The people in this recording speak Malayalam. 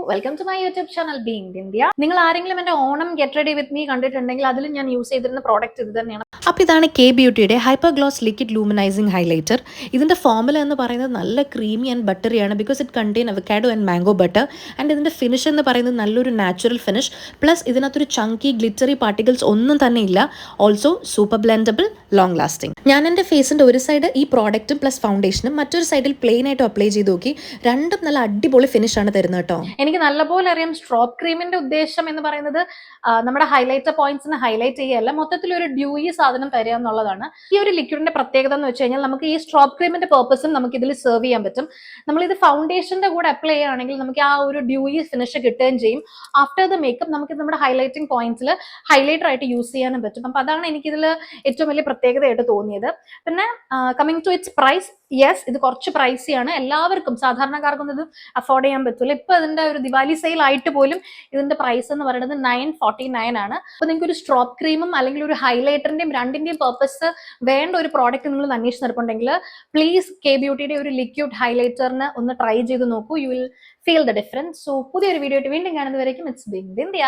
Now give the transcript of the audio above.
Welcome to my YouTube channel being India. നിങ്ങൾ ആരെങ്കിലും എന്റെ Onam get ready with me കണ്ടിട്ടുണ്ടെങ്കിൽ അതിൽ ഞാൻ യൂസ് ചെയ്തിരുന്ന പ്രോഡക്റ്റ് ഇത് തന്നെയാണ്. അപ്പോൾ ഇതാണ് കെ ബ്യൂട്ടിയുടെ hyper gloss liquid luminising highlighter. ഇതിൻ്റെ ഫോർമുല എന്ന് പറയുന്നത് നല്ല ക്രീമി ആൻഡ് ബട്ടറിയാണ്, because it contain avocado and mango butter. And ഇതിൻ്റെ ഫിനിഷ് എന്ന് പറയുന്നത് നല്ലൊരു നാച്ചുറൽ ഫിനിഷ്, പ്ലസ് ഇതിനകത്തൊരു ചങ്കി ഗ്ലിറ്ററി പാർട്ടിക്കിൾസ് ഒന്നും തന്നെ ഇല്ല. Also super blendable, long lasting. ഞാൻ എൻ്റെ ഫേസിൻ്റെ ഒരു സൈഡ് ഈ പ്രോഡക്റ്റും പ്ലസ് ഫൗണ്ടേഷനും, മറ്റൊരു സൈഡിൽ പ്ലെയിൻ ആയിട്ട് അപ്ലൈ ചെയ്ത് നോക്കി. രണ്ടും നല്ല അടിപൊളി ഫിനിഷാണ് തരുന്നത് കേട്ടോ. എനിക്ക് നല്ലപോലെ അറിയാം സ്ട്രോപ്പ് ക്രീമിന്റെ ഉദ്ദേശം എന്ന് പറയുന്നത് നമ്മുടെ ഹൈലൈറ്റർ പോയിന്റ്സിനെ ഹൈലൈറ്റ് ചെയ്യല്ല, മൊത്തത്തിൽ ഒരു ഡ്യൂയി സാധനം തരിക എന്നുള്ളതാണ്. ഈ ഒരു ലിക്വിഡിന്റെ പ്രത്യേകത എന്ന് വെച്ച് കഴിഞ്ഞാൽ നമുക്ക് ഈ സ്ട്രോപ്പ് ക്രീമിന്റെ പേർപ്പസും നമുക്ക് ഇതിൽ സെർവ് ചെയ്യാൻ പറ്റും. നമ്മളിത് ഫൗണ്ടേഷന്റെ കൂടെ അപ്ലൈ ചെയ്യുകയാണെങ്കിൽ നമുക്ക് ആ ഒരു ഡ്യൂയി ഫിനിഷ് കിട്ടുകയും ചെയ്യും. ആഫ്റ്റർ ദ മേക്കപ്പ് നമുക്ക് നമ്മുടെ ഹൈലൈറ്റിംഗ് പോയിന്റ്സിൽ ഹൈലൈറ്റർ ആയിട്ട് യൂസ് ചെയ്യാനും പറ്റും. അപ്പൊ അതാണ് എനിക്കിതിൽ ഏറ്റവും വലിയ പ്രത്യേകതയായിട്ട് തോന്നിയത്. പിന്നെ coming to its price, yes ഇത് കുറച്ച് പ്രൈസിയാണ്, എല്ലാവർക്കും സാധാരണക്കാർക്കൊന്നും ഇത് അഫോർഡ് ചെയ്യാൻ പറ്റില്ല. ഇപ്പൊ ഇതിന്റെ ഒരു ദിവാലി സെയിൽ ആയിട്ട് പോലും ഇതിന്റെ പ്രൈസ് എന്ന് പറയുന്നത് 949 ആണ്. അപ്പൊ നിങ്ങൾക്ക് ഒരു സ്ട്രോപ്പ് ക്രീമും അല്ലെങ്കിൽ ഒരു ഹൈലൈറ്ററിന്റെയും രണ്ടിന്റെയും പർപ്പസ് വേണ്ട ഒരു പ്രോഡക്റ്റ് നിങ്ങൾ അന്വേഷിച്ച് നടപ്പുണ്ടെങ്കിൽ പ്ലീസ് കെ ബ്യൂട്ടിയുടെ ഒരു ലിക്വിഡ് ഹൈലൈറ്ററിന് ഒന്ന് ട്രൈ ചെയ്ത് നോക്കൂ. You will feel the difference. So പുതിയൊരു വീഡിയോ ആയിട്ട് വീണ്ടും കാണുന്നതുവരേക്കും ഇറ്റ്സ് ബീങ് ഇന്ത്യ.